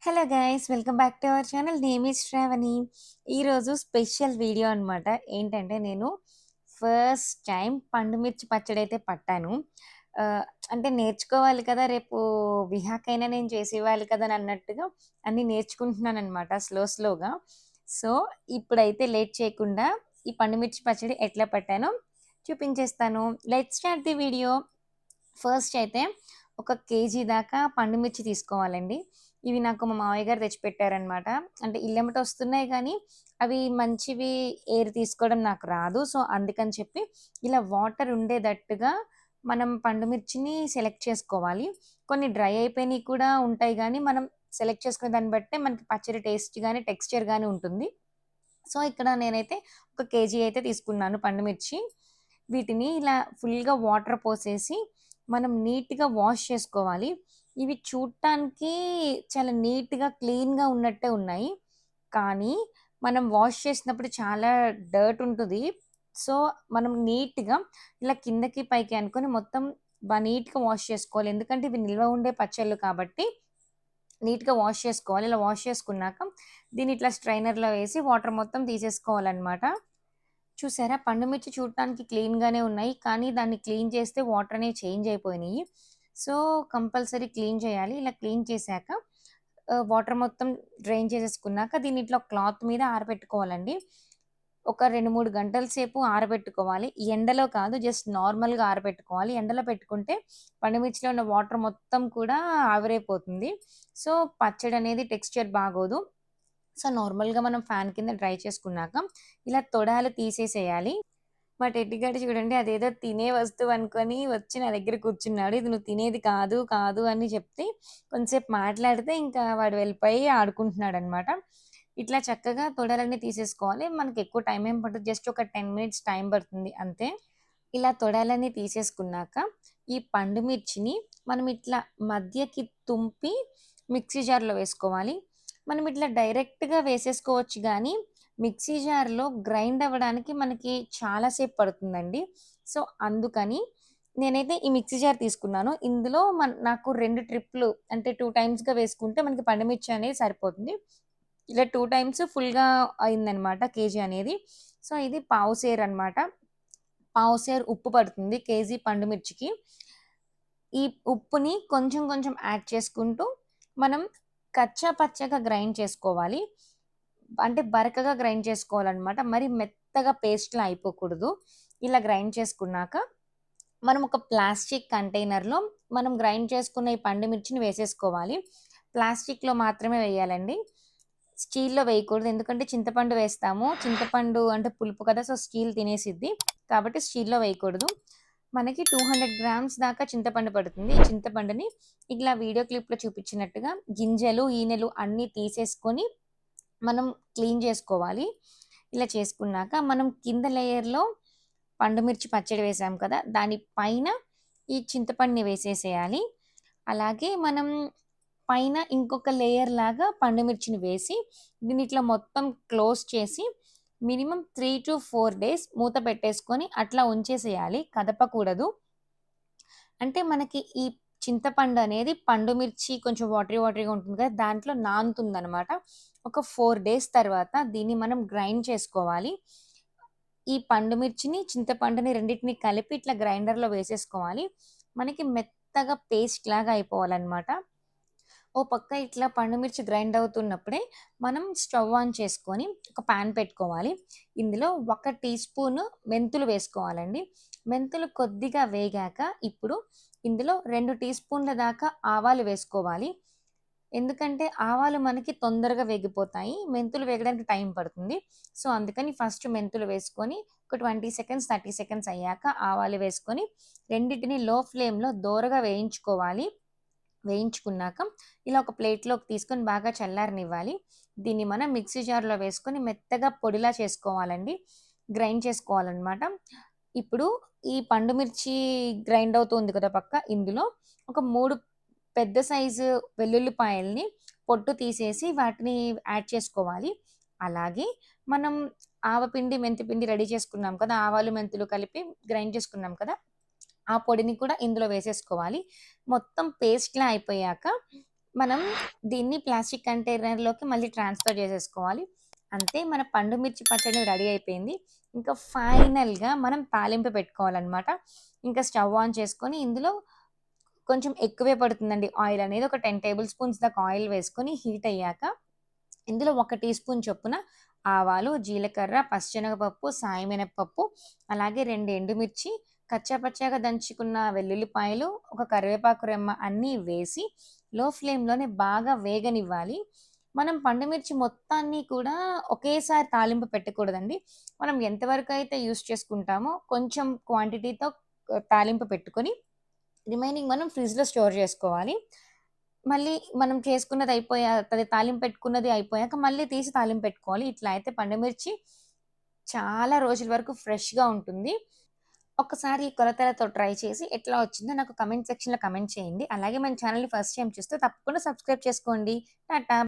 Hello guys, welcome back to our channel. Name is Shravani. ఈరోజు special video అనమాట. ఏంటంటే నేను ఫస్ట్ టైం పండు మిర్చి పచ్చడి అయితే పట్టాను. ఆహ్, అంటే నేర్చుకోవాలి కదా! రేపు విహాకైనా నేను చేసి ఇవ్వాలి కదా! అని అన్నట్టుగా అన్నీ నేర్చుకుంటున్నాననమాట స్లోగా. సో, ఇప్పుడైతే లేట్ చేయకుండా ఈ పండు మిర్చి పచ్చడి ఎట్లా పట్టానో చూపించేస్తాను. Let's start the video. First అయితే ఒక కేజీ దాకా పండు మిర్చి తీసుకోవాలండి. ఇవి నాకు మా మావయ్య గారు తెచ్చిపెట్టారనమాట. అంటే ఇల్లెమ్మట వస్తున్నాయి గానీ, అవి మంచివి ఏరి తీసుకోవడం నాకు రాదు. సో, అందుకని చెప్పి ఇలా వాటర్ ఉండేటట్టుగా మనం పండు మిర్చిని సెలెక్ట్ చేసుకోవాలి. కొన్ని డ్రై అయిపోయినయి కూడా ఉంటాయి గానీ, మనం సెలెక్ట్ చేసుకునే దాన్ని బట్టే మనకి పచ్చడి టేస్ట్ గాని, టెక్స్చర్ గాని ఉంటుంది. సో, ఇక్కడ నేనైతే ఒక కేజీ అయితే తీసుకున్నాను పండు మిర్చి. వీటిని ఇలా ఫుల్‌గా వాటర్ పోసేసి మనం నీట్‌గా వాష్ చేసుకోవాలి. ఇవి చూడటానికి చాలా నీట్‌గా, క్లీన్‌గా ఉన్నట్టే ఉన్నాయి. కానీ మనం వాష్ చేసినప్పుడు చాలా డర్ట్ ఉంటది. సో, మనం నీట్‌గా ఇలా కిందకి, పైకి అనుకోని మొత్తం నీట్‌గా వాష్ చేసుకోవాలి. ఎందుకంటే ఇవి నిల్వ ఉండే పచ్చళ్ళు కాబట్టి నీట్‌గా వాష్ చేసుకోవాలి. ఇలా వాష్ చేసుకున్నాక దీన్ని ఇట్లా స్ట్రైనర్‌లో వేసి వాటర్ మొత్తం తీసేసుకోవాలనమాట. చూసారా? పండు మిర్చి చూడటానికి క్లీన్‌గానే ఉన్నాయి. కానీ దాన్ని క్లీన్ చేస్తే వాటర్ అనేవి చేంజ్ అయిపోయినియి. సో, కంపల్సరీ క్లీన్ చేయాలి. ఇలా క్లీన్ చేశాక వాటర్ మొత్తం డ్రైన్ చేసేసుకున్నాక దీన్ని ఇట్లా క్లాత్ మీద ఆరబెట్టుకోవాలండి. ఒక 2, 3 గంటల సేపు ఆరబెట్టుకోవాలి. ఎండలో కాదు, జస్ట్ నార్మల్‌గా ఆరబెట్టుకోవాలి. ఎండలో పెట్టుకుంటే పండుమిర్చిలో ఉన్న వాటర్ మొత్తం కూడా ఆవిరైపోతుంది. సో, పచ్చడనేది టెక్స్చర్ బాగోదు. సో, నార్మల్‌గా మనం ఫ్యాన్ కింద డ్రై చేసుకున్నాక ఇలా తొడాలు తీసేసేయాలి. మా టెడ్డీగాడు చూడండి, అదేదో తినే వస్తువు అనుకోని వచ్చి నా దగ్గర కూర్చున్నాడు. ఇది నువ్వు తినేది కాదు, కాదు అని చెప్తే కొంసేపు మాట్లాడితే ఇంకా వాడు వెళ్ళిపోయి ఆడుకుంటున్నాడనమాట. ఇట్లా చక్కగా తొడలన్నీ తీసేసుకోవాలి. మనకెక్కువ టైం ఏం పట్టదు. జస్ట్ ఒక 10 మినిట్స్ టైం పడుతుంది అంతే. ఇలా తొడాలన్నీ తీసేసుకున్నాక, ఈ పండు మిర్చిని మనం ఇట్లా మధ్యకి తుంపి మిక్సీ జార్‌లో వేసుకోవాలి. మనం ఇట్లా డైరెక్ట్‌గా వేసేసుకోవచ్చు గానీ, మిక్సీ జార్‌లో గ్రైండ్ అవ్వడానికి మనకి చాలా సేపు పడుతుందండి. సో, అందుకని నేనైతే ఈ మిక్సీ జార్ తీసుకున్నాను. ఇందులో నాకు 2 ట్రిప్పులు అంటే 2 టైమ్స్‌గా వేసుకుంటే మనకి పండు మిర్చి అనేది సరిపోతుంది. ఇలా 2 టైమ్స్ ఫుల్‌గా అయిందనమాట కేజీ అనేది. సో, ఇది పావు సేరనమాట. పావుసేరు ఉప్పు పడుతుంది కేజీ పండు మిర్చికి. ఈ ఉప్పుని కొంచెం కొంచెం యాడ్ చేసుకుంటూ మనం కచ్చా పచ్చాగా గ్రైండ్ చేసుకోవాలి. అంటే బరకగా గ్రైండ్ చేసుకోవాలనమాట. మరి మెత్తగా పేస్ట్‌లా అయిపోకూడదు. ఇలా గ్రైండ్ చేసుకున్నాక మనం ఒక ప్లాస్టిక్ కంటైనర్‌లో మనం గ్రైండ్ చేసుకున్న ఈ పండు మిర్చిని వేసేసుకోవాలి. ప్లాస్టిక్‌లో మాత్రమే వేయాలండి. స్టీల్‌లో వేయకూడదు. ఎందుకంటే చింతపండు వేస్తాము. చింతపండు అంటే పులుపు కదా! సో, స్టీల్ తినేసిద్ది. కాబట్టి స్టీల్‌లో వేయకూడదు. మనకి 200 గ్రామ్స్ దాకా చింతపండు పడుతుంది. ఈ చింతపండుని ఇట్లా వీడియో క్లిప్‌లో చూపించినట్టుగా గింజలు, ఈనెలు అన్నీ తీసేసుకొని మనం క్లీన్ చేసుకోవాలి. ఇలా చేసుకున్నాక మనం కింద లేయర్‌లో పండు మిర్చి పచ్చడి వేసాం కదా! దాని పైన ఈ చింతపండుని వేసేసేయాలి. అలాగే మనం పైన ఇంకొక లేయర్ లాగా పండు మిర్చిని వేసి దీన్ని ఇట్లా మొత్తం క్లోజ్ చేసి మినిమమ్ 3-4 డేస్ మూత పెట్టేసుకొని అట్లా ఉంచేసేయాలి. కదపకూడదు. అంటే మనకి ఈ చింతపండు అనేది పండు మిర్చి కొంచెం వాటరీగా ఉంటుంది కదా! దాంట్లో నానుతుందనమాట. ఒక 4 డేస్ తర్వాత దీన్ని మనం గ్రైండ్ చేసుకోవాలి. ఈ పండు మిర్చిని, చింతపండుని రెండిటిని కలిపి ఇట్లా గ్రైండర్‌లో వేసేసుకోవాలి. మనకి మెత్తగా పేస్ట్‌లాగా అయిపోవాలనమాట. ఓ పక్క ఇట్లా పండు మిర్చి గ్రైండ్ అవుతున్నప్పుడే మనం స్టవ్ ఆన్ చేసుకొని ఒక పాన్ పెట్టుకోవాలి. ఇందులో ఒక టీ స్పూను మెంతులు వేసుకోవాలండి. మెంతులు కొద్దిగా వేగాక ఇప్పుడు ఇందులో 2 టీ స్పూన్ల దాకా ఆవాలు వేసుకోవాలి. ఎందుకంటే ఆవాలు మనకి తొందరగా వేగిపోతాయి. మెంతులు వేగడానికి టైం పడుతుంది. సో, అందుకని ఫస్ట్ మెంతులు వేసుకొని ఒక 20 సెకండ్స్, 30 సెకండ్స్ అయ్యాక ఆవాలు వేసుకొని రెండిటిని లో ఫ్లేమ్‌లో దోరగా వేయించుకోవాలి. వేయించుకున్నాక ఇలా ఒక ప్లేట్‌లోకి తీసుకొని బాగా చల్లారనివ్వాలి. దీన్ని మనం మిక్సీ జార్‌లో వేసుకొని మెత్తగా పొడిలా చేసుకోవాలండి. గ్రైండ్ చేసుకోవాలనమాట. ఇప్పుడు ఈ పండు మిర్చి గ్రైండ్ అవుతుంది కదా పక్క, ఇందులో ఒక 3 పెద్ద సైజు వెల్లుల్లిపాయల్ని పొట్టు తీసేసి వాటిని యాడ్ చేసుకోవాలి. అలాగే మనం ఆవపిండి, మెంతిపిండి రెడీ చేసుకున్నాం కదా! ఆవాలు, మెంతులు కలిపి గ్రైండ్ చేసుకున్నాం కదా! ఆ పొడిని కూడా ఇందులో వేసేసుకోవాలి. మొత్తం పేస్ట్‌లా అయిపోయాక మనం దీన్ని ప్లాస్టిక్ కంటైనర్‌లోకి మళ్ళీ ట్రాన్స్‌ఫర్ చేసేసుకోవాలి. అంతే మన పండు మిర్చి పచ్చడి రెడీ అయిపోయింది. ఇంకా ఫైనల్‌గా మనం తాలింపు పెట్టుకోవాలనమాట. ఇంకా స్టవ్ ఆన్ చేసుకొని ఇందులో కొంచెం ఎక్కువే పడుతుందండి ఆయిల్ అనేది. ఒక 10 టేబుల్ స్పూన్స్ దాకా ఆయిల్ వేసుకొని హీట్ అయ్యాక ఇందులో 1 టీ స్పూన్ చొప్పున ఆవాలు, జీలకర్ర, పచ్చిశనగపప్పు, సాయి మినపప్పు, అలాగే 2 ఎండుమిర్చి, కచ్చా పచ్చాగా దంచుకున్న వెల్లుల్లిపాయలు, ఒక కరివేపాకు రెమ్మ అన్నీ వేసి లో ఫ్లేమ్‌లోనే బాగా వేగనివ్వాలి. మనం పండుమిర్చి మొత్తాన్ని కూడా ఒకేసారి తాలింపు పెట్టకూడదండి. మనం ఎంతవరకైతే యూజ్ చేసుకుంటామో కొంచెం క్వాంటిటీతో తాలింపు పెట్టుకొని రిమైనింగ్ మనం ఫ్రిడ్జ్‌లో స్టోర్ జేసుకోవాలి. మళ్ళీ మనం చేసుకున్నది అదే తాలింపు పెట్టుకున్నది అయిపోయాక మళ్ళీ తీసి తాలింపు పెట్టుకోవాలి. ఇట్లా అయితే పండుమిర్చి చాలా రోజుల వరకు ఫ్రెష్‌గా ఉంటుంది. ఒక్కసారి ఈ కొలతలతో ట్రై చేసి ఎట్లా వచ్చిందో నాకు కామెంట్ సెక్షన్‌లో కామెంట్ చేయండి. అలాగే మన ఛానెల్‌ని ఫస్ట్ టైమ్ చూస్తే తప్పకుండా సబ్స్క్రైబ్ చేసుకోండి. టాటా.